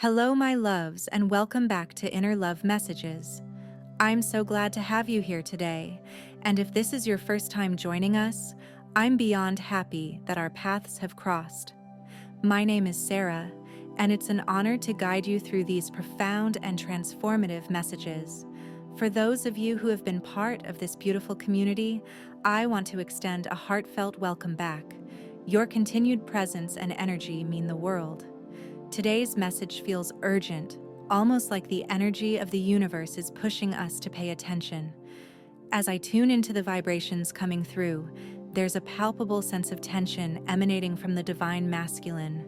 Hello, my loves, and welcome back to Inner Love Messages. I'm so glad to have you here today, and if this is your first time joining us, I'm beyond happy that our paths have crossed. My name is Sarah, and it's an honor to guide you through these profound and transformative messages. For those of you who have been part of this beautiful community, I want to extend a heartfelt welcome back. Your continued presence and energy mean the world. Today's message feels urgent, almost like the energy of the universe is pushing us to pay attention. As I tune into the vibrations coming through, there's a palpable sense of tension emanating from the divine masculine.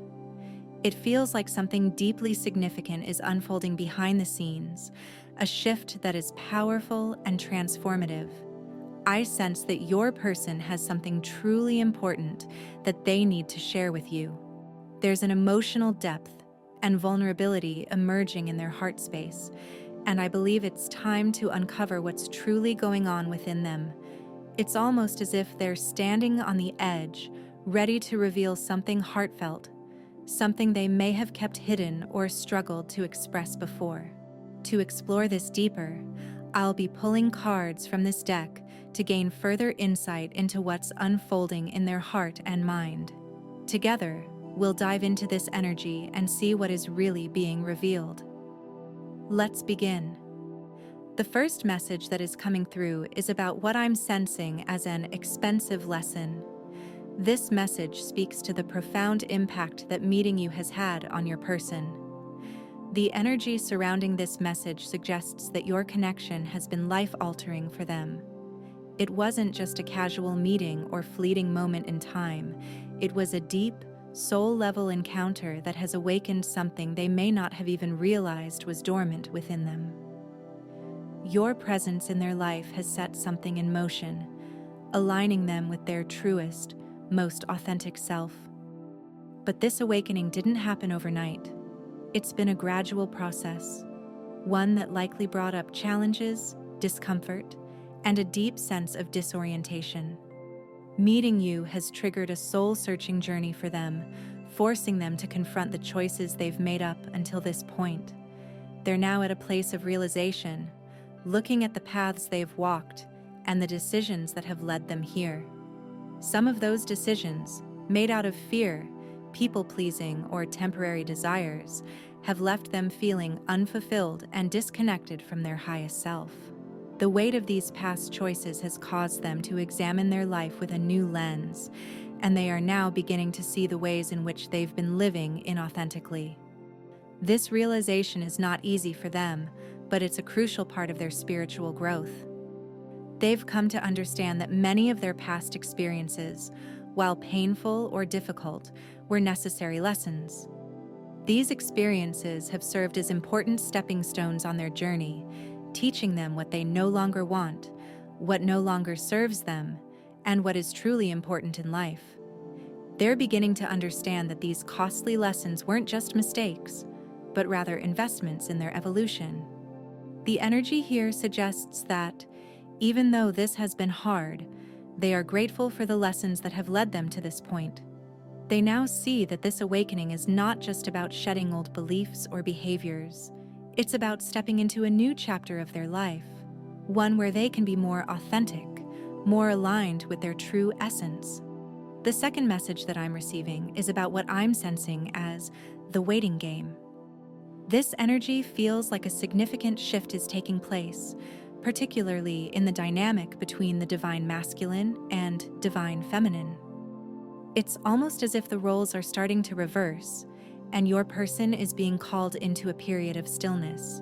It feels like something deeply significant is unfolding behind the scenes, a shift that is powerful and transformative. I sense that your person has something truly important that they need to share with you. There's an emotional depth and vulnerability emerging in their heart space, and I believe it's time to uncover what's truly going on within them. It's almost as if they're standing on the edge, ready to reveal something heartfelt, something they may have kept hidden or struggled to express before. To explore this deeper, I'll be pulling cards from this deck to gain further insight into what's unfolding in their heart and mind. Together, we'll dive into this energy and see what is really being revealed. Let's begin. The first message that is coming through is about what I'm sensing as an expensive lesson. This message speaks to the profound impact that meeting you has had on your person. The energy surrounding this message suggests that your connection has been life-altering for them. It wasn't just a casual meeting or fleeting moment in time. It was a deep, soul-level encounter that has awakened something they may not have even realized was dormant within them. Your presence in their life has set something in motion, aligning them with their truest, most authentic self. But this awakening didn't happen overnight. It's been a gradual process, one that likely brought up challenges, discomfort, and a deep sense of disorientation. Meeting you has triggered a soul-searching journey for them, forcing them to confront the choices they've made up until this point. They're now at a place of realization, looking at the paths they've walked and the decisions that have led them here. Some of those decisions, made out of fear, people-pleasing, or temporary desires, have left them feeling unfulfilled and disconnected from their highest self. The weight of these past choices has caused them to examine their life with a new lens, and they are now beginning to see the ways in which they've been living inauthentically. This realization is not easy for them, but it's a crucial part of their spiritual growth. They've come to understand that many of their past experiences, while painful or difficult, were necessary lessons. These experiences have served as important stepping stones on their journey, teaching them what they no longer want, what no longer serves them, and what is truly important in life. They're beginning to understand that these costly lessons weren't just mistakes, but rather investments in their evolution. The energy here suggests that, even though this has been hard, they are grateful for the lessons that have led them to this point. They now see that this awakening is not just about shedding old beliefs or behaviors. It's about stepping into a new chapter of their life, one where they can be more authentic, more aligned with their true essence. The second message that I'm receiving is about what I'm sensing as the waiting game. This energy feels like a significant shift is taking place, particularly in the dynamic between the divine masculine and divine feminine. It's almost as if the roles are starting to reverse, and your person is being called into a period of stillness.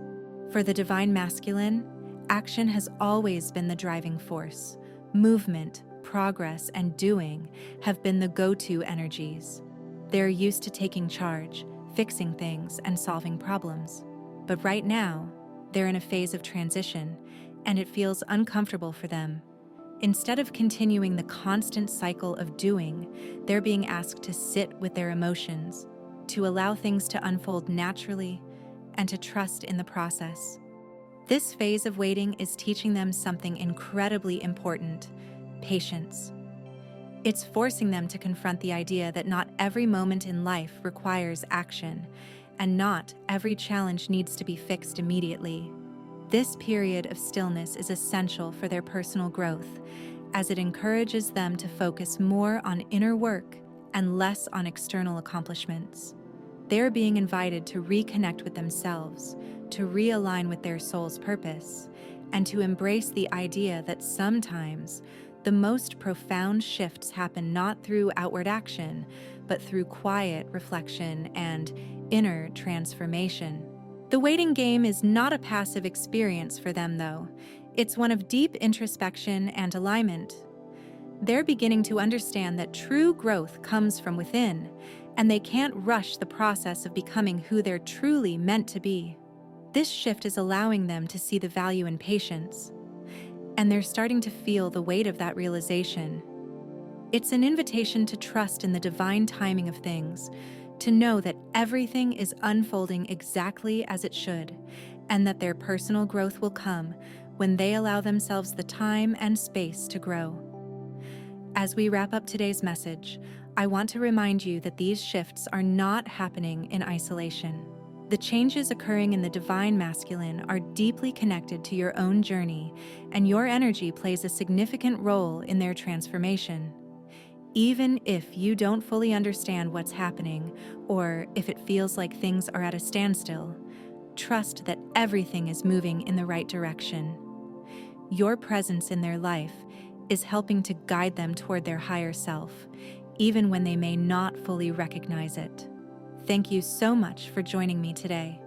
For the divine masculine, action has always been the driving force. Movement, progress, and doing have been the go-to energies. They're used to taking charge, fixing things, and solving problems. But right now, they're in a phase of transition, and it feels uncomfortable for them. Instead of continuing the constant cycle of doing, they're being asked to sit with their emotions, to allow things to unfold naturally, and to trust in the process. This phase of waiting is teaching them something incredibly important: patience. It's forcing them to confront the idea that not every moment in life requires action, and not every challenge needs to be fixed immediately. This period of stillness is essential for their personal growth, as it encourages them to focus more on inner work and less on external accomplishments. They are being invited to reconnect with themselves, to realign with their soul's purpose, and to embrace the idea that sometimes the most profound shifts happen not through outward action, but through quiet reflection and inner transformation. The waiting game is not a passive experience for them, though. It's one of deep introspection and alignment. They're beginning to understand that true growth comes from within, and they can't rush the process of becoming who they're truly meant to be. This shift is allowing them to see the value in patience, and they're starting to feel the weight of that realization. It's an invitation to trust in the divine timing of things, to know that everything is unfolding exactly as it should, and that their personal growth will come when they allow themselves the time and space to grow. As we wrap up today's message, I want to remind you that these shifts are not happening in isolation. The changes occurring in the divine masculine are deeply connected to your own journey, and your energy plays a significant role in their transformation. Even if you don't fully understand what's happening, or if it feels like things are at a standstill, trust that everything is moving in the right direction. Your presence in their life is helping to guide them toward their higher self, even when they may not fully recognize it. Thank you so much for joining me today.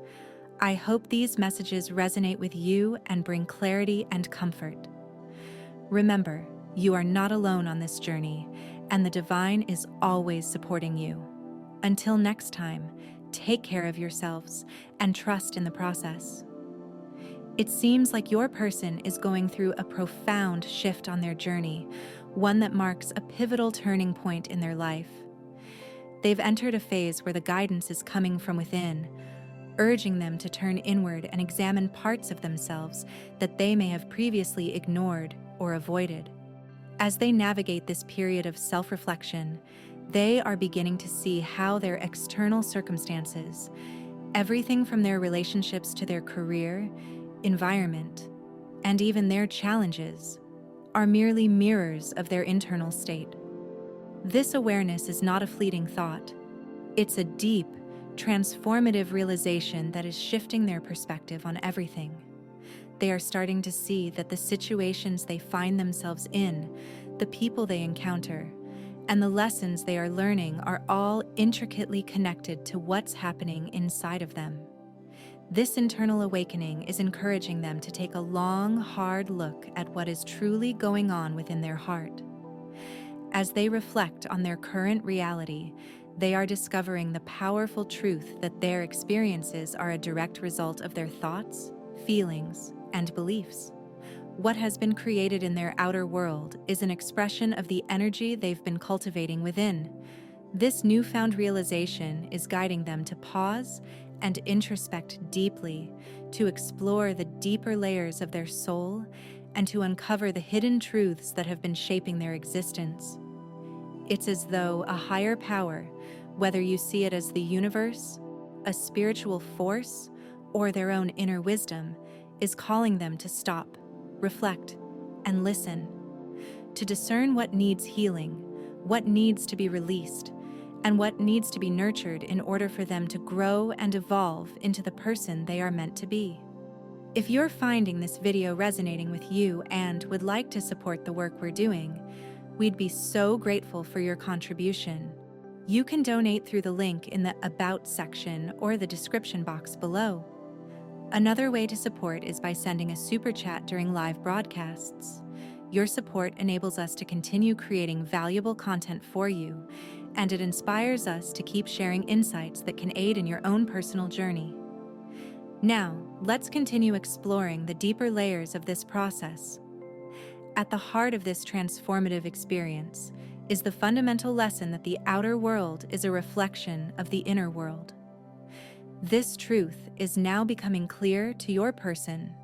I hope these messages resonate with you and bring clarity and comfort. Remember, you are not alone on this journey, and the divine is always supporting you. Until next time, take care of yourselves and trust in the process. It seems like your person is going through a profound shift on their journey, one that marks a pivotal turning point in their life. They've entered a phase where the guidance is coming from within, urging them to turn inward and examine parts of themselves that they may have previously ignored or avoided. As they navigate this period of self-reflection, they are beginning to see how their external circumstances, everything from their relationships to their career, environment, and even their challenges, are merely mirrors of their internal state. This awareness is not a fleeting thought. It's a deep, transformative realization that is shifting their perspective on everything. They are starting to see that the situations they find themselves in, the people they encounter, and the lessons they are learning are all intricately connected to what's happening inside of them. This internal awakening is encouraging them to take a long, hard look at what is truly going on within their heart. As they reflect on their current reality, they are discovering the powerful truth that their experiences are a direct result of their thoughts, feelings, and beliefs. What has been created in their outer world is an expression of the energy they've been cultivating within. This newfound realization is guiding them to pause and introspect deeply, to explore the deeper layers of their soul, and to uncover the hidden truths that have been shaping their existence. It's as though a higher power, whether you see it as the universe, a spiritual force, or their own inner wisdom, is calling them to stop, reflect, and listen, to discern what needs healing, what needs to be released, and what needs to be nurtured in order for them to grow and evolve into the person they are meant to be. If you're finding this video resonating with you and would like to support the work we're doing, we'd be so grateful for your contribution. You can donate through the link in the About section or the description box below. Another way to support is by sending a super chat during live broadcasts. Your support enables us to continue creating valuable content for you, and it inspires us to keep sharing insights that can aid in your own personal journey. Now, let's continue exploring the deeper layers of this process. At the heart of this transformative experience is the fundamental lesson that the outer world is a reflection of the inner world. This truth is now becoming clear to your person.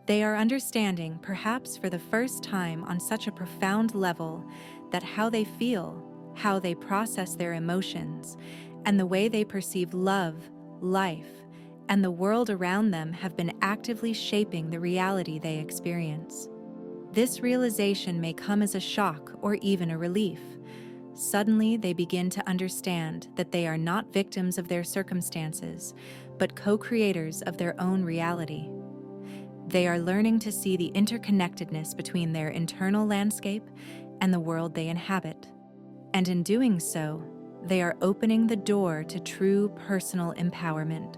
They are understanding, perhaps for the first time on such a profound level, that how they feel, how they process their emotions, and the way they perceive love, life, and the world around them have been actively shaping the reality they experience. This realization may come as a shock or even a relief. Suddenly, they begin to understand that they are not victims of their circumstances, but co-creators of their own reality. They are learning to see the interconnectedness between their internal landscape and the world they inhabit. And in doing so, they are opening the door to true personal empowerment.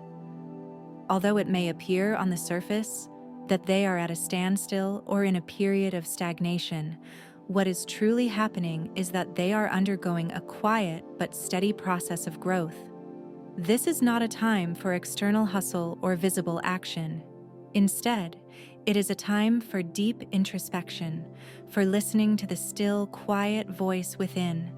Although it may appear on the surface that they are at a standstill or in a period of stagnation, what is truly happening is that they are undergoing a quiet but steady process of growth. This is not a time for external hustle or visible action. Instead, it is a time for deep introspection, for listening to the still, quiet voice within,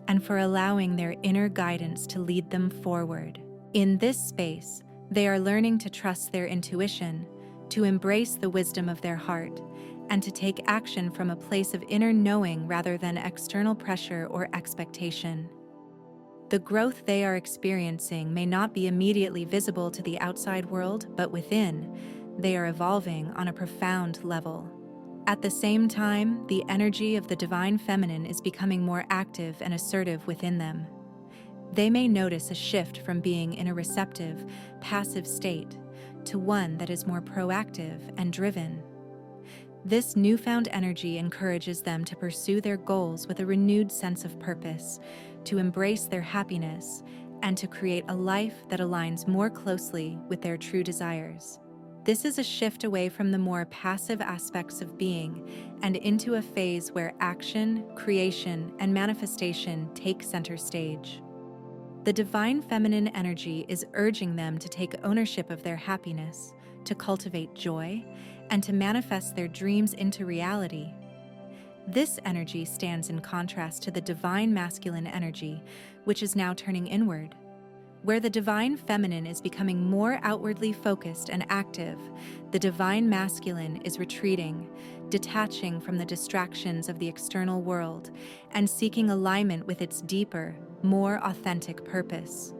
and for allowing their inner guidance to lead them forward. In this space, they are learning to trust their intuition, to embrace the wisdom of their heart, and to take action from a place of inner knowing rather than external pressure or expectation. The growth they are experiencing may not be immediately visible to the outside world, but within, they are evolving on a profound level. At the same time, the energy of the divine feminine is becoming more active and assertive within them. They may notice a shift from being in a receptive, passive state to one that is more proactive and driven. This newfound energy encourages them to pursue their goals with a renewed sense of purpose, to embrace their happiness, and to create a life that aligns more closely with their true desires. This is a shift away from the more passive aspects of being and into a phase where action, creation, and manifestation take center stage. The divine feminine energy is urging them to take ownership of their happiness, to cultivate joy, and to manifest their dreams into reality. This energy stands in contrast to the divine masculine energy, which is now turning inward. Where the divine feminine is becoming more outwardly focused and active, the divine masculine is retreating, detaching from the distractions of the external world, and seeking alignment with its deeper, more authentic purpose.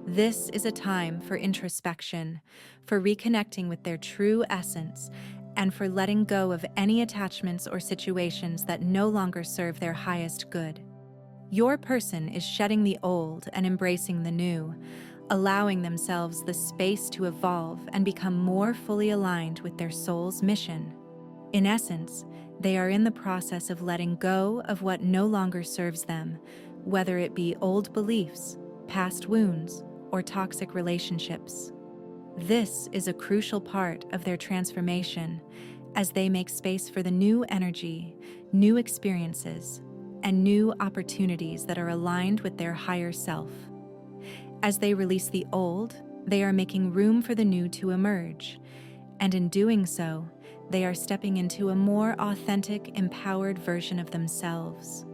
This is a time for introspection, for reconnecting with their true essence, and for letting go of any attachments or situations that no longer serve their highest good. Your person is shedding the old and embracing the new, allowing themselves the space to evolve and become more fully aligned with their soul's mission. In essence, they are in the process of letting go of what no longer serves them, whether it be old beliefs, past wounds, or toxic relationships. This is a crucial part of their transformation as they make space for the new energy, new experiences, and new opportunities that are aligned with their higher self. As they release the old, they are making room for the new to emerge, and in doing so, they are stepping into a more authentic, empowered version of themselves.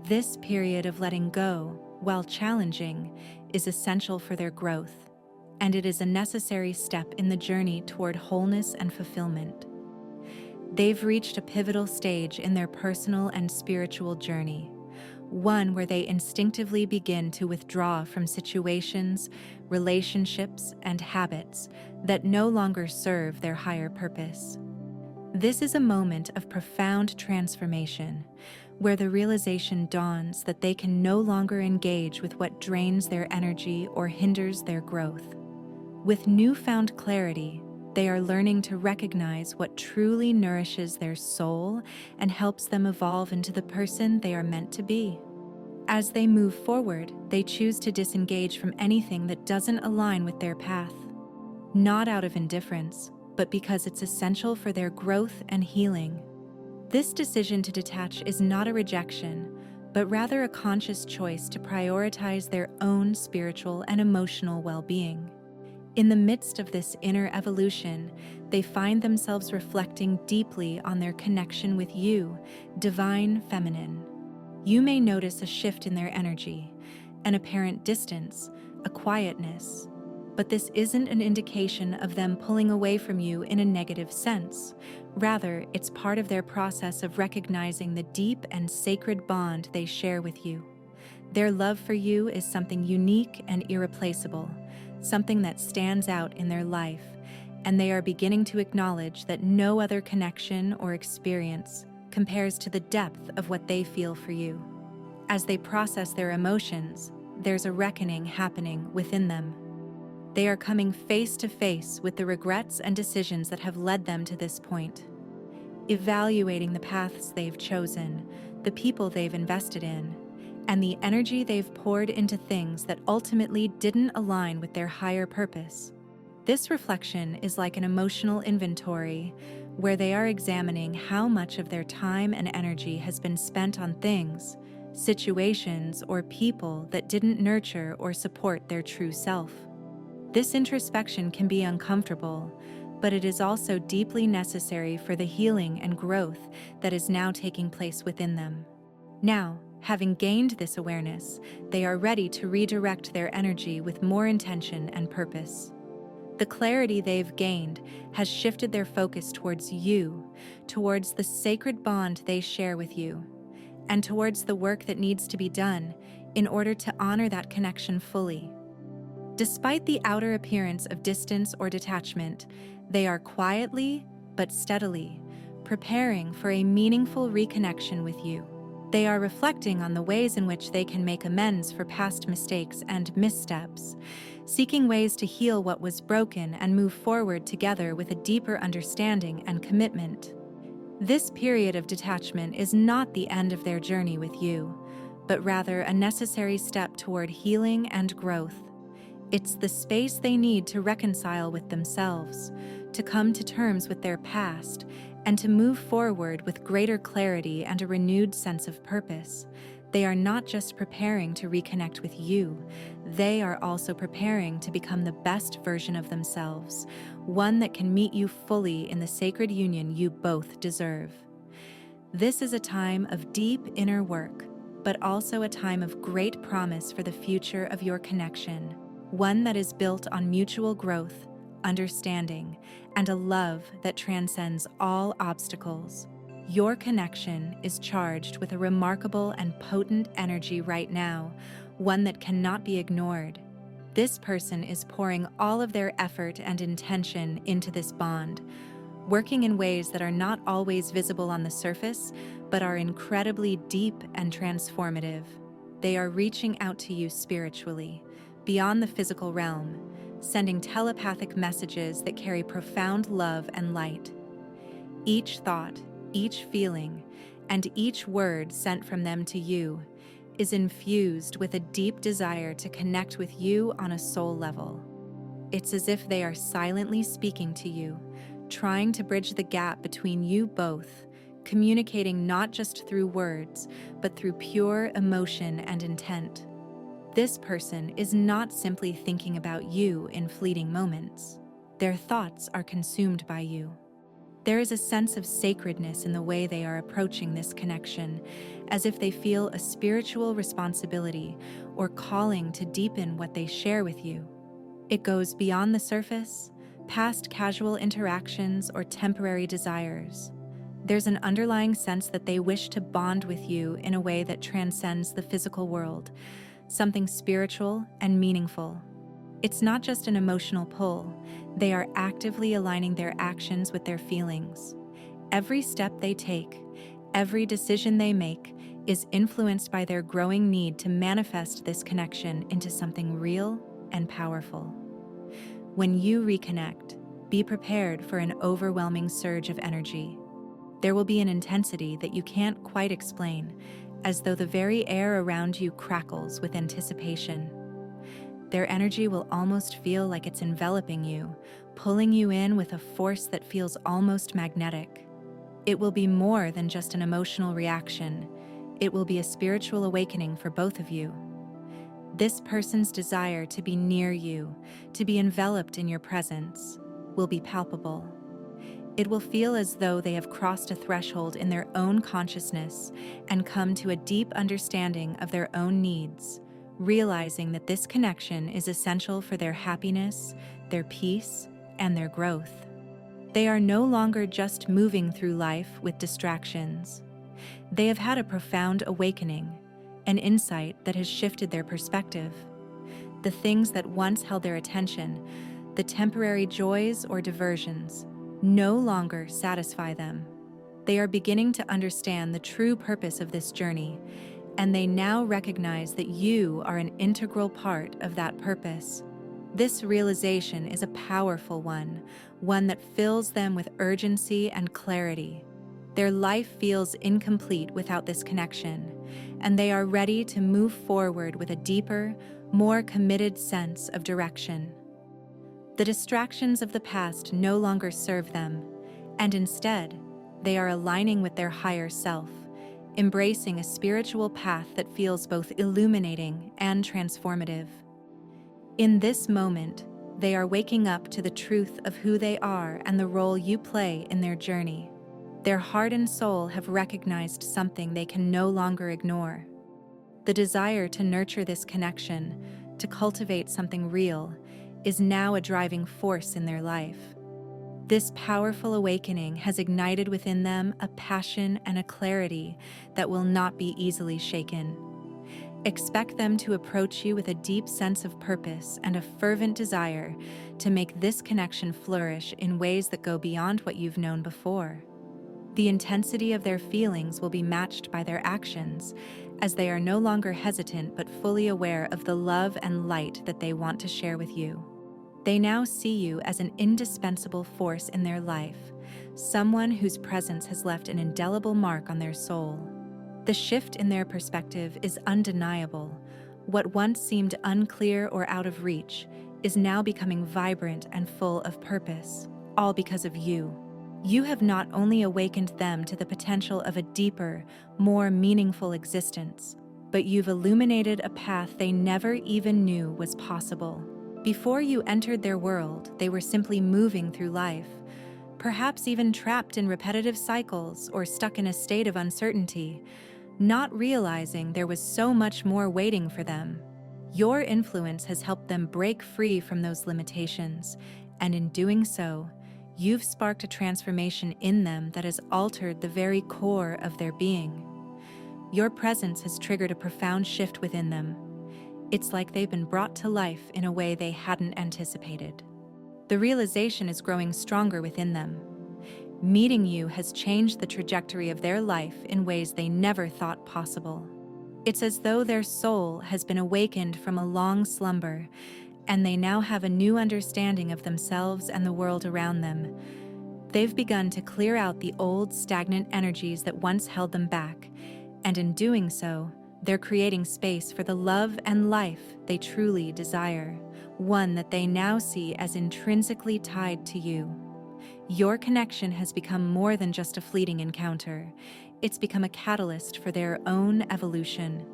This period of letting go, while challenging, is essential for their growth, and it is a necessary step in the journey toward wholeness and fulfillment. They've reached a pivotal stage in their personal and spiritual journey, one where they instinctively begin to withdraw from situations, relationships, and habits that no longer serve their higher purpose. This is a moment of profound transformation, where the realization dawns that they can no longer engage with what drains their energy or hinders their growth. With newfound clarity, they are learning to recognize what truly nourishes their soul and helps them evolve into the person they are meant to be. As they move forward, they choose to disengage from anything that doesn't align with their path, not out of indifference, but because it's essential for their growth and healing. This decision to detach is not a rejection, but rather a conscious choice to prioritize their own spiritual and emotional well-being. In the midst of this inner evolution, they find themselves reflecting deeply on their connection with you, divine feminine. You may notice a shift in their energy, an apparent distance, a quietness, but this isn't an indication of them pulling away from you in a negative sense. Rather, it's part of their process of recognizing the deep and sacred bond they share with you. Their love for you is something unique and irreplaceable, something that stands out in their life, and they are beginning to acknowledge that no other connection or experience compares to the depth of what they feel for you. As they process their emotions, there's a reckoning happening within them. They are coming face to face with the regrets and decisions that have led them to this point, evaluating the paths they've chosen, the people they've invested in, and the energy they've poured into things that ultimately didn't align with their higher purpose. This reflection is like an emotional inventory where they are examining how much of their time and energy has been spent on things, situations, or people that didn't nurture or support their true self. This introspection can be uncomfortable, but it is also deeply necessary for the healing and growth that is now taking place within them. Now, having gained this awareness, they are ready to redirect their energy with more intention and purpose. The clarity they've gained has shifted their focus towards you, towards the sacred bond they share with you, and towards the work that needs to be done in order to honor that connection fully. Despite the outer appearance of distance or detachment, they are quietly but steadily preparing for a meaningful reconnection with you. They are reflecting on the ways in which they can make amends for past mistakes and missteps, seeking ways to heal what was broken and move forward together with a deeper understanding and commitment. This period of detachment is not the end of their journey with you, but rather a necessary step toward healing and growth. It's the space they need to reconcile with themselves, to come to terms with their past, and to move forward with greater clarity and a renewed sense of purpose. They are not just preparing to reconnect with you, they are also preparing to become the best version of themselves, one that can meet you fully in the sacred union you both deserve. This is a time of deep inner work, but also a time of great promise for the future of your connection, one that is built on mutual growth, understanding, and a love that transcends all obstacles. Your connection is charged with a remarkable and potent energy right now, one that cannot be ignored. This person is pouring all of their effort and intention into this bond, working in ways that are not always visible on the surface, but are incredibly deep and transformative. They are reaching out to you spiritually, beyond the physical realm, sending telepathic messages that carry profound love and light. Each thought, each feeling, and each word sent from them to you is infused with a deep desire to connect with you on a soul level. It's as if they are silently speaking to you, trying to bridge the gap between you both, communicating not just through words, but through pure emotion and intent. This person is not simply thinking about you in fleeting moments. Their thoughts are consumed by you. There is a sense of sacredness in the way they are approaching this connection, as if they feel a spiritual responsibility or calling to deepen what they share with you. It goes beyond the surface, past casual interactions or temporary desires. There's an underlying sense that they wish to bond with you in a way that transcends the physical world, something spiritual and meaningful. It's not just an emotional pull. They are actively aligning their actions with their feelings. Every step they take, every decision they make, is influenced by their growing need to manifest this connection into something real and powerful. When you reconnect, be prepared for an overwhelming surge of energy. There will be an intensity that you can't quite explain, as though the very air around you crackles with anticipation. Their energy will almost feel like it's enveloping you, pulling you in with a force that feels almost magnetic. It will be more than just an emotional reaction. It will be a spiritual awakening for both of you. This person's desire to be near you, to be enveloped in your presence, will be palpable. It will feel as though they have crossed a threshold in their own consciousness and come to a deep understanding of their own needs, realizing that this connection is essential for their happiness, their peace, and their growth. They are no longer just moving through life with distractions. They have had a profound awakening, an insight that has shifted their perspective. The things that once held their attention, the temporary joys or diversions, no longer satisfy them. They are beginning to understand the true purpose of this journey, and they now recognize that you are an integral part of that purpose. This realization is a powerful one that fills them with urgency and clarity. Their life feels incomplete without this connection, and they are ready to move forward with a deeper, more committed sense of direction. The distractions of the past no longer serve them, and instead, they are aligning with their higher self, embracing a spiritual path that feels both illuminating and transformative. In this moment, they are waking up to the truth of who they are and the role you play in their journey. Their heart and soul have recognized something they can no longer ignore. The desire to nurture this connection, to cultivate something real, is now a driving force in their life. This powerful awakening has ignited within them a passion and a clarity that will not be easily shaken. Expect them to approach you with a deep sense of purpose and a fervent desire to make this connection flourish in ways that go beyond what you've known before. The intensity of their feelings will be matched by their actions, as they are no longer hesitant but fully aware of the love and light that they want to share with you. They now see you as an indispensable force in their life, someone whose presence has left an indelible mark on their soul. The shift in their perspective is undeniable. What once seemed unclear or out of reach is now becoming vibrant and full of purpose, all because of you. You have not only awakened them to the potential of a deeper, more meaningful existence, but you've illuminated a path they never even knew was possible. Before you entered their world, they were simply moving through life, perhaps even trapped in repetitive cycles or stuck in a state of uncertainty, not realizing there was so much more waiting for them. Your influence has helped them break free from those limitations, and in doing so, you've sparked a transformation in them that has altered the very core of their being. Your presence has triggered a profound shift within them. It's like they've been brought to life in a way they hadn't anticipated. The realization is growing stronger within them. Meeting you has changed the trajectory of their life in ways they never thought possible. It's as though their soul has been awakened from a long slumber, and they now have a new understanding of themselves and the world around them. They've begun to clear out the old, stagnant energies that once held them back, and in doing so, they're creating space for the love and life they truly desire, one that they now see as intrinsically tied to you. Your connection has become more than just a fleeting encounter. It's become a catalyst for their own evolution.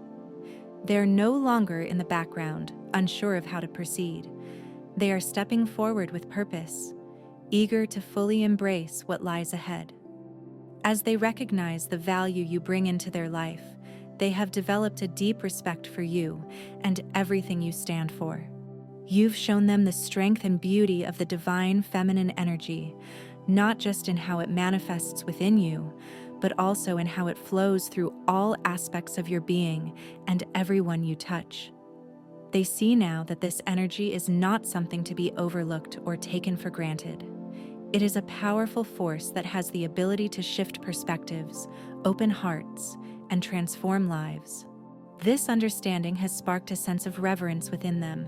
They're no longer in the background, unsure of how to proceed. They are stepping forward with purpose, eager to fully embrace what lies ahead. As they recognize the value you bring into their life, they have developed a deep respect for you and everything you stand for. You've shown them the strength and beauty of the divine feminine energy, not just in how it manifests within you, but also in how it flows through all aspects of your being and everyone you touch. They see now that this energy is not something to be overlooked or taken for granted. It is a powerful force that has the ability to shift perspectives, open hearts, and transform lives. This understanding has sparked a sense of reverence within them,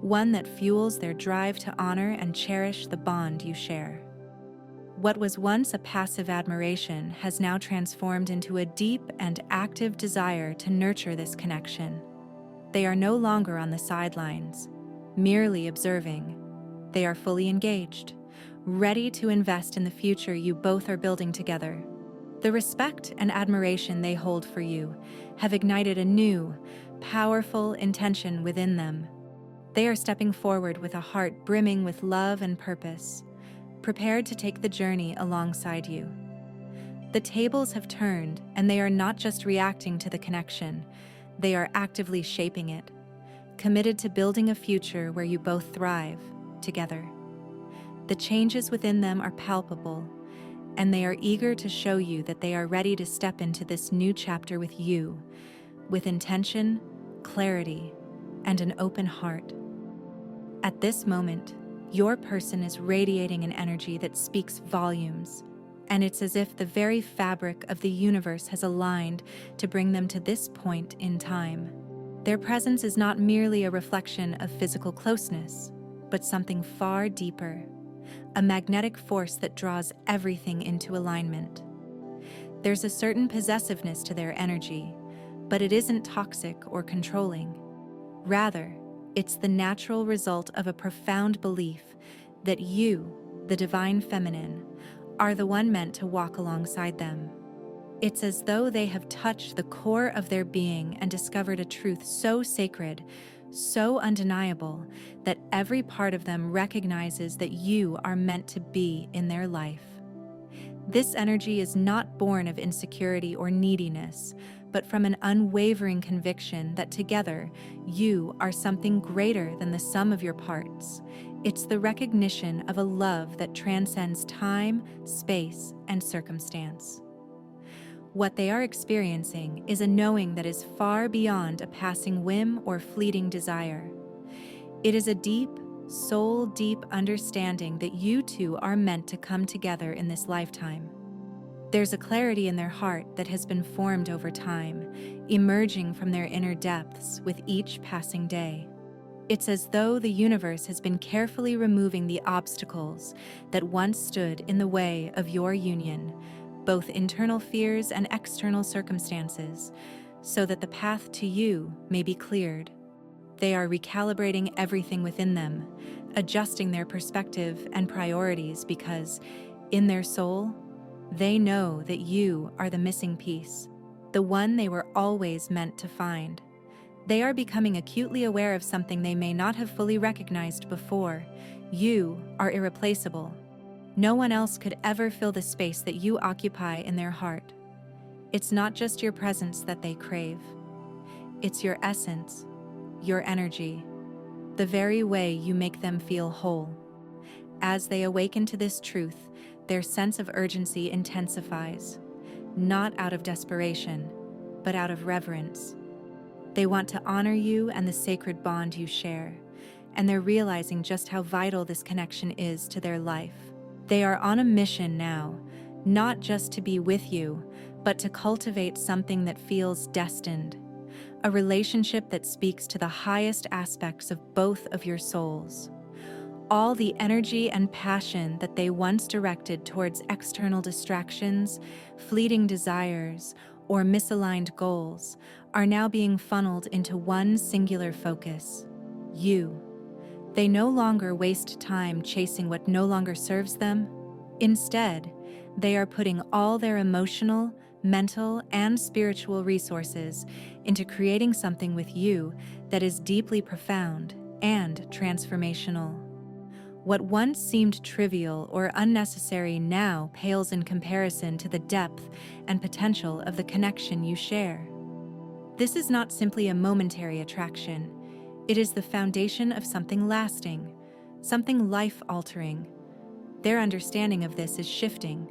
one that fuels their drive to honor and cherish the bond you share. What was once a passive admiration has now transformed into a deep and active desire to nurture this connection. They are no longer on the sidelines, merely observing. They are fully engaged, ready to invest in the future you both are building together. The respect and admiration they hold for you have ignited a new, powerful intention within them. They are stepping forward with a heart brimming with love and purpose, prepared to take the journey alongside you. The tables have turned, and they are not just reacting to the connection, they are actively shaping it, committed to building a future where you both thrive together. The changes within them are palpable, and they are eager to show you that they are ready to step into this new chapter with you, with intention, clarity, and an open heart. At this moment, your person is radiating an energy that speaks volumes, and it's as if the very fabric of the universe has aligned to bring them to this point in time. Their presence is not merely a reflection of physical closeness, but something far deeper, a magnetic force that draws everything into alignment. There's a certain possessiveness to their energy, but it isn't toxic or controlling. Rather, it's the natural result of a profound belief that you, the divine feminine, are the one meant to walk alongside them. It's as though they have touched the core of their being and discovered a truth so sacred, so undeniable, that every part of them recognizes that you are meant to be in their life. This energy is not born of insecurity or neediness, but from an unwavering conviction that together you are something greater than the sum of your parts. It's the recognition of a love that transcends time, space, and circumstance. What they are experiencing is a knowing that is far beyond a passing whim or fleeting desire. It is a deep, soul-deep understanding that you two are meant to come together in this lifetime. There's a clarity in their heart that has been formed over time, emerging from their inner depths with each passing day. It's as though the universe has been carefully removing the obstacles that once stood in the way of your union, both internal fears and external circumstances, so that the path to you may be cleared. They are recalibrating everything within them, adjusting their perspective and priorities because, in their soul, they know that you are the missing piece, the one they were always meant to find. They are becoming acutely aware of something they may not have fully recognized before. You are irreplaceable. No one else could ever fill the space that you occupy in their heart. It's not just your presence that they crave. It's your essence, your energy, the very way you make them feel whole. As they awaken to this truth, their sense of urgency intensifies, not out of desperation, but out of reverence. They want to honor you and the sacred bond you share, and they're realizing just how vital this connection is to their life. They are on a mission now, not just to be with you, but to cultivate something that feels destined, a relationship that speaks to the highest aspects of both of your souls. All the energy and passion that they once directed towards external distractions, fleeting desires, or misaligned goals are now being funneled into one singular focus: you. They no longer waste time chasing what no longer serves them. Instead, they are putting all their emotional, mental, and spiritual resources into creating something with you that is deeply profound and transformational. What once seemed trivial or unnecessary now pales in comparison to the depth and potential of the connection you share. This is not simply a momentary attraction. It is the foundation of something lasting, something life-altering. Their understanding of this is shifting,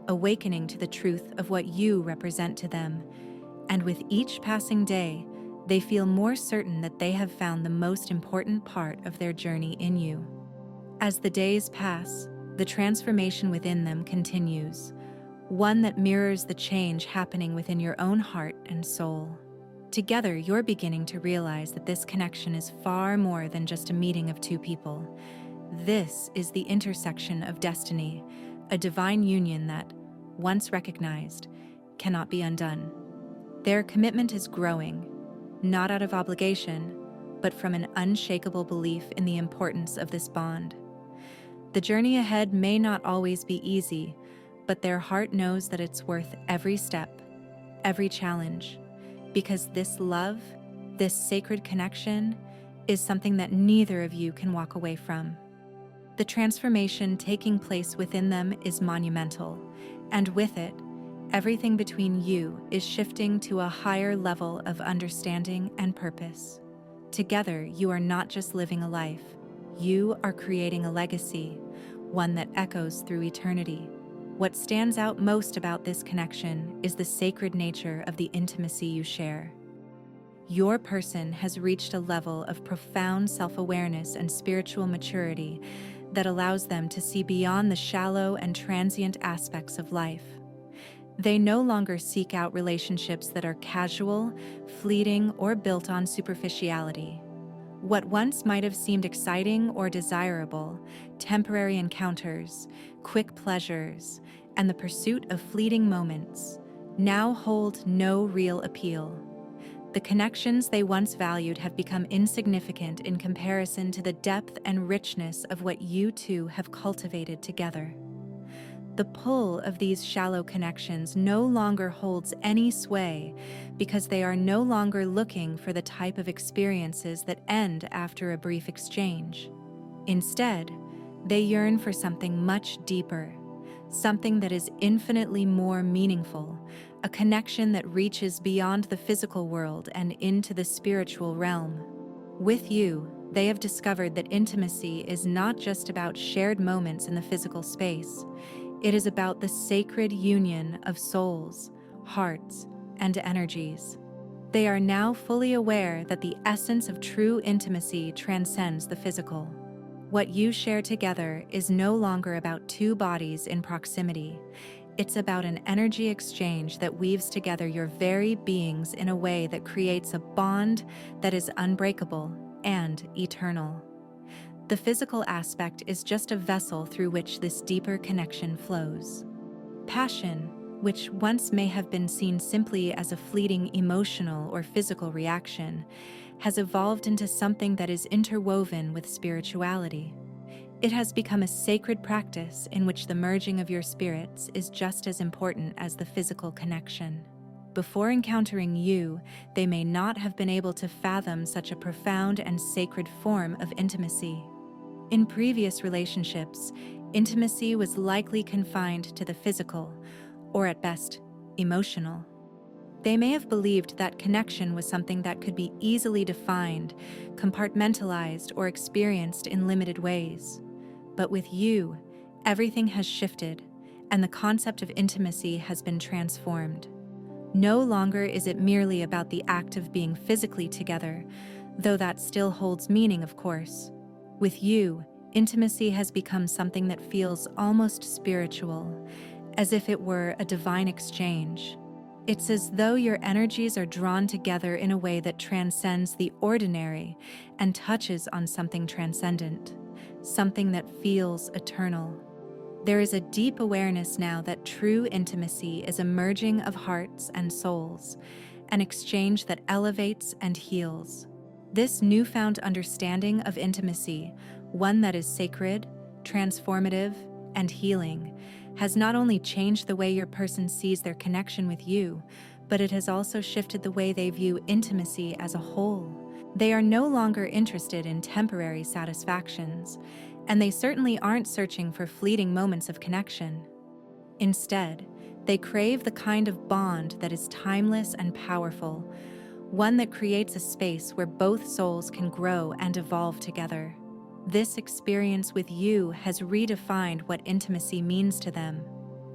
awakening to the truth of what you represent to them, and with each passing day, they feel more certain that they have found the most important part of their journey in you. As the days pass, the transformation within them continues, one that mirrors the change happening within your own heart and soul. Together, you're beginning to realize that this connection is far more than just a meeting of two people. This is the intersection of destiny, a divine union that, once recognized, cannot be undone. Their commitment is growing, not out of obligation, but from an unshakable belief in the importance of this bond. The journey ahead may not always be easy, but their heart knows that it's worth every step, every challenge, because this love, this sacred connection, is something that neither of you can walk away from. The transformation taking place within them is monumental, and with it, everything between you is shifting to a higher level of understanding and purpose. Together, you are not just living a life, you are creating a legacy, one that echoes through eternity. What stands out most about this connection is the sacred nature of the intimacy you share. Your person has reached a level of profound self-awareness and spiritual maturity that allows them to see beyond the shallow and transient aspects of life. They no longer seek out relationships that are casual, fleeting, or built on superficiality. What once might have seemed exciting or desirable, temporary encounters, quick pleasures, and the pursuit of fleeting moments, now hold no real appeal. The connections they once valued have become insignificant in comparison to the depth and richness of what you two have cultivated together. The pull of these shallow connections no longer holds any sway because they are no longer looking for the type of experiences that end after a brief exchange. Instead, they yearn for something much deeper, something that is infinitely more meaningful, a connection that reaches beyond the physical world and into the spiritual realm. With you, they have discovered that intimacy is not just about shared moments in the physical space. It is about the sacred union of souls, hearts, and energies. They are now fully aware that the essence of true intimacy transcends the physical. What you share together is no longer about two bodies in proximity. It's about an energy exchange that weaves together your very beings in a way that creates a bond that is unbreakable and eternal. The physical aspect is just a vessel through which this deeper connection flows. Passion, which once may have been seen simply as a fleeting emotional or physical reaction, has evolved into something that is interwoven with spirituality. It has become a sacred practice in which the merging of your spirits is just as important as the physical connection. Before encountering you, they may not have been able to fathom such a profound and sacred form of intimacy. In previous relationships, intimacy was likely confined to the physical, or at best, emotional. They may have believed that connection was something that could be easily defined, compartmentalized, or experienced in limited ways. But with you, everything has shifted, and the concept of intimacy has been transformed. No longer is it merely about the act of being physically together, though that still holds meaning, of course. With you, intimacy has become something that feels almost spiritual, as if it were a divine exchange. It's as though your energies are drawn together in a way that transcends the ordinary and touches on something transcendent, something that feels eternal. There is a deep awareness now that true intimacy is a merging of hearts and souls, an exchange that elevates and heals. This newfound understanding of intimacy, one that is sacred, transformative, and healing, has not only changed the way your person sees their connection with you, but it has also shifted the way they view intimacy as a whole. They are no longer interested in temporary satisfactions, and they certainly aren't searching for fleeting moments of connection. Instead, they crave the kind of bond that is timeless and powerful, one that creates a space where both souls can grow and evolve together. This experience with you has redefined what intimacy means to them.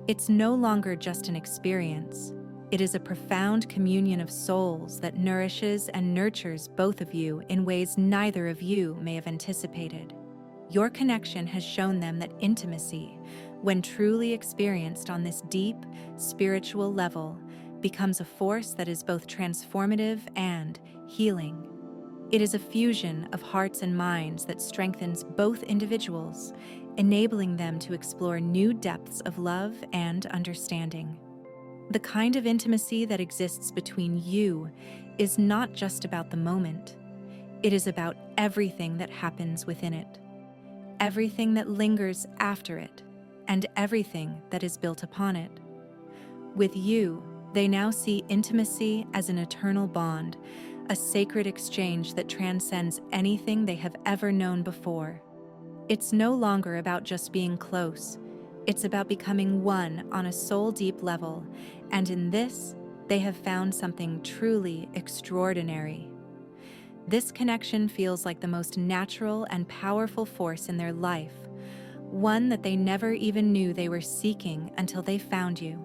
It's no longer just an experience. It is a profound communion of souls that nourishes and nurtures both of you in ways neither of you may have anticipated. Your connection has shown them that intimacy, when truly experienced on this deep, spiritual level, becomes a force that is both transformative and healing. It is a fusion of hearts and minds that strengthens both individuals, enabling them to explore new depths of love and understanding. The kind of intimacy that exists between you is not just about the moment. It is about everything that happens within it, everything that lingers after it, and everything that is built upon it. With you, they now see intimacy as an eternal bond, a sacred exchange that transcends anything they have ever known before. It's no longer about just being close. It's about becoming one on a soul-deep level, and in this, they have found something truly extraordinary. This connection feels like the most natural and powerful force in their life, one that they never even knew they were seeking until they found you.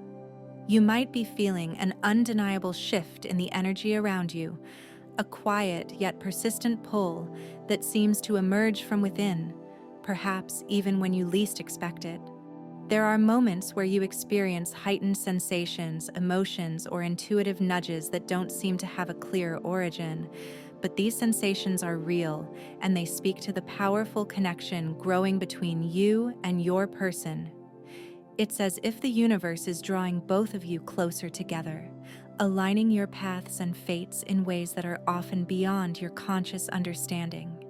You might be feeling an undeniable shift in the energy around you, a quiet yet persistent pull that seems to emerge from within, perhaps even when you least expect it. There are moments where you experience heightened sensations, emotions, or intuitive nudges that don't seem to have a clear origin, but these sensations are real, and they speak to the powerful connection growing between you and your person. It's as if the universe is drawing both of you closer together, aligning your paths and fates in ways that are often beyond your conscious understanding.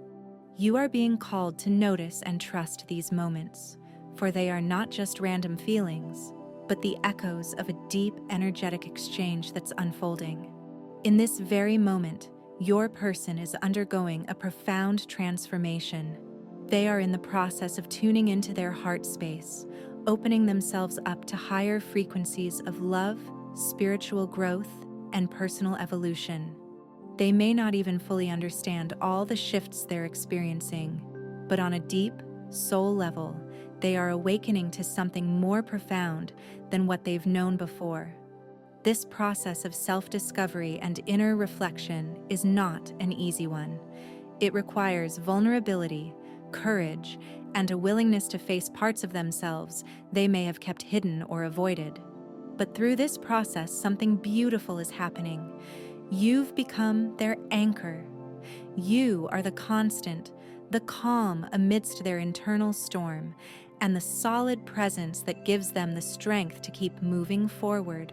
You are being called to notice and trust these moments, for they are not just random feelings, but the echoes of a deep, energetic exchange that's unfolding. In this very moment, your person is undergoing a profound transformation. They are in the process of tuning into their heart space, opening themselves up to higher frequencies of love, spiritual growth, and personal evolution. They may not even fully understand all the shifts they're experiencing, but on a deep, soul level, they are awakening to something more profound than what they've known before. This process of self-discovery and inner reflection is not an easy one. It requires vulnerability, courage, and a willingness to face parts of themselves they may have kept hidden or avoided. But through this process, something beautiful is happening. You've become their anchor. You are the constant, the calm amidst their internal storm, and the solid presence that gives them the strength to keep moving forward.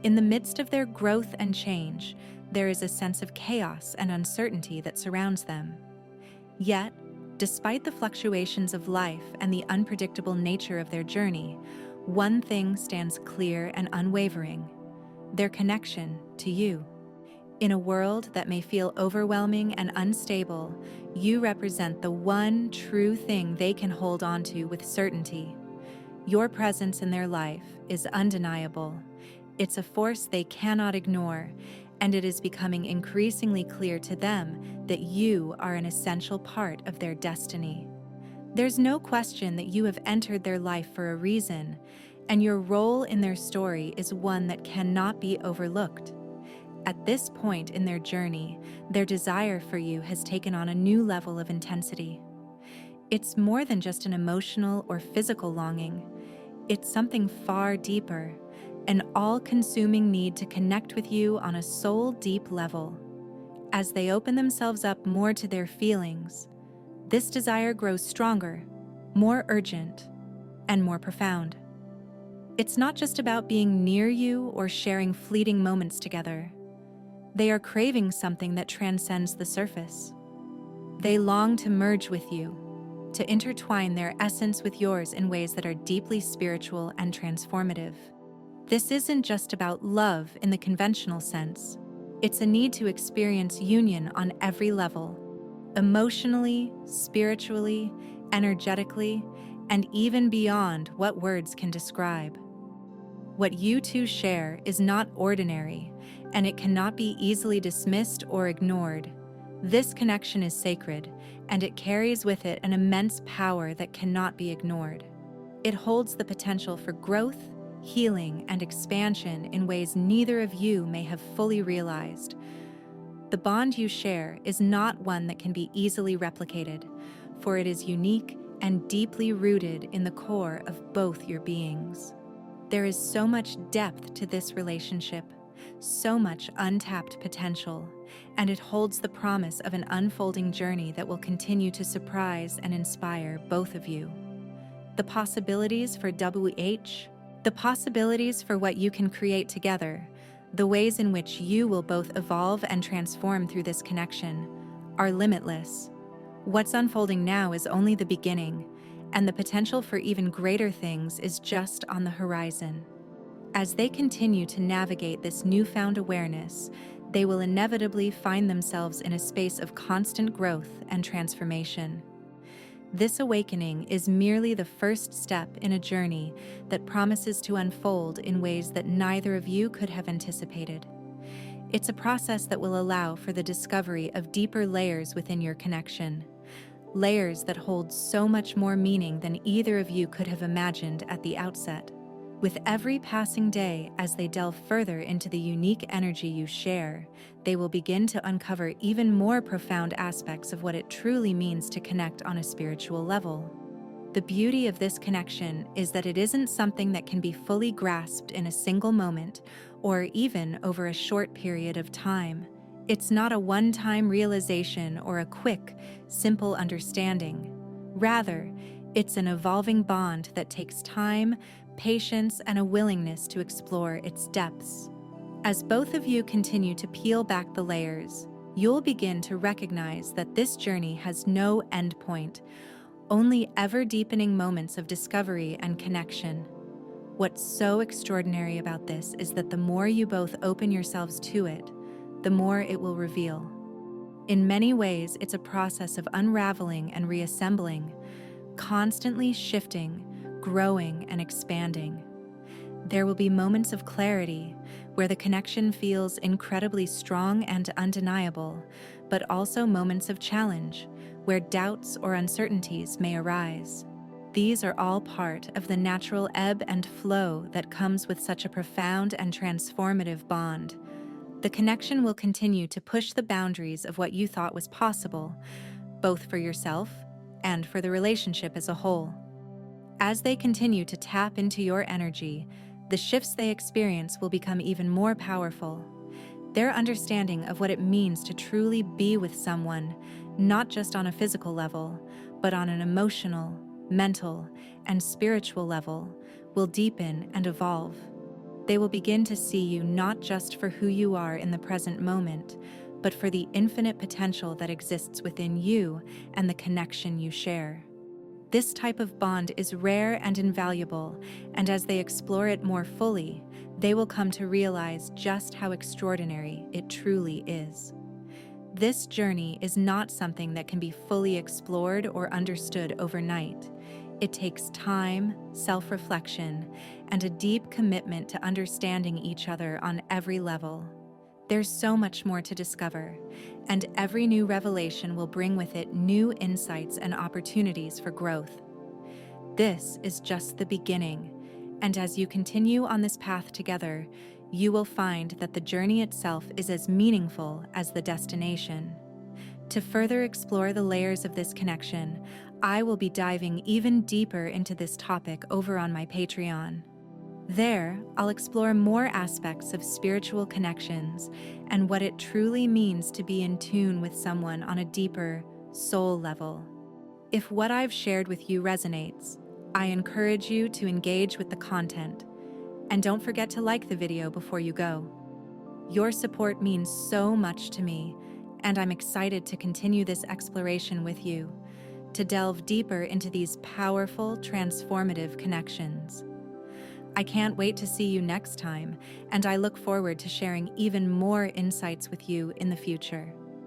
In the midst of their growth and change, there is a sense of chaos and uncertainty that surrounds them. Yet, despite the fluctuations of life and the unpredictable nature of their journey, one thing stands clear and unwavering: their connection to you. In a world that may feel overwhelming and unstable, you represent the one true thing they can hold on to with certainty. Your presence in their life is undeniable. It's a force they cannot ignore, and it is becoming increasingly clear to them that you are an essential part of their destiny. There's no question that you have entered their life for a reason, and your role in their story is one that cannot be overlooked. At this point in their journey, their desire for you has taken on a new level of intensity. It's more than just an emotional or physical longing. It's something far deeper, an all-consuming need to connect with you on a soul-deep level. As they open themselves up more to their feelings, this desire grows stronger, more urgent, and more profound. It's not just about being near you or sharing fleeting moments together. They are craving something that transcends the surface. They long to merge with you, to intertwine their essence with yours in ways that are deeply spiritual and transformative. This isn't just about love in the conventional sense. It's a need to experience union on every level, emotionally, spiritually, energetically, and even beyond what words can describe. What you two share is not ordinary, and it cannot be easily dismissed or ignored. This connection is sacred, and it carries with it an immense power that cannot be ignored. It holds the potential for growth, healing, and expansion in ways neither of you may have fully realized. The bond you share is not one that can be easily replicated, for it is unique and deeply rooted in the core of both your beings. There is so much depth to this relationship, so much untapped potential, and it holds the promise of an unfolding journey that will continue to surprise and inspire both of you. The possibilities for the possibilities for what you can create together, the ways in which you will both evolve and transform through this connection, are limitless. What's unfolding now is only the beginning, and the potential for even greater things is just on the horizon. As they continue to navigate this newfound awareness, they will inevitably find themselves in a space of constant growth and transformation. This awakening is merely the first step in a journey that promises to unfold in ways that neither of you could have anticipated. It's a process that will allow for the discovery of deeper layers within your connection, layers that hold so much more meaning than either of you could have imagined at the outset. With every passing day, as they delve further into the unique energy you share, they will begin to uncover even more profound aspects of what it truly means to connect on a spiritual level. The beauty of this connection is that it isn't something that can be fully grasped in a single moment or even over a short period of time. It's not a one-time realization or a quick, simple understanding. Rather, it's an evolving bond that takes time, patience, and a willingness to explore its depths. As both of you continue to peel back the layers, you'll begin to recognize that this journey has no endpoint, only ever-deepening moments of discovery and connection. What's so extraordinary about this is that the more you both open yourselves to it, the more it will reveal. In many ways, it's a process of unraveling and reassembling, constantly shifting, growing, and expanding. There will be moments of clarity where the connection feels incredibly strong and undeniable, but also moments of challenge where doubts or uncertainties may arise. These are all part of the natural ebb and flow that comes with such a profound and transformative bond. The connection will continue to push the boundaries of what you thought was possible, both for yourself and for the relationship as a whole. As they continue to tap into your energy, the shifts they experience will become even more powerful. Their understanding of what it means to truly be with someone, not just on a physical level, but on an emotional, mental, and spiritual level, will deepen and evolve. They will begin to see you not just for who you are in the present moment, but for the infinite potential that exists within you and the connection you share. This type of bond is rare and invaluable, and as they explore it more fully, they will come to realize just how extraordinary it truly is. This journey is not something that can be fully explored or understood overnight. It takes time, self-reflection, and a deep commitment to understanding each other on every level. There's so much more to discover, and every new revelation will bring with it new insights and opportunities for growth. This is just the beginning, and as you continue on this path together, you will find that the journey itself is as meaningful as the destination. To further explore the layers of this connection, I will be diving even deeper into this topic over on my Patreon. There, I'll explore more aspects of spiritual connections and what it truly means to be in tune with someone on a deeper, soul level. If what I've shared with you resonates, I encourage you to engage with the content. And don't forget to like the video before you go. Your support means so much to me, and I'm excited to continue this exploration with you, to delve deeper into these powerful, transformative connections. I can't wait to see you next time, and I look forward to sharing even more insights with you in the future.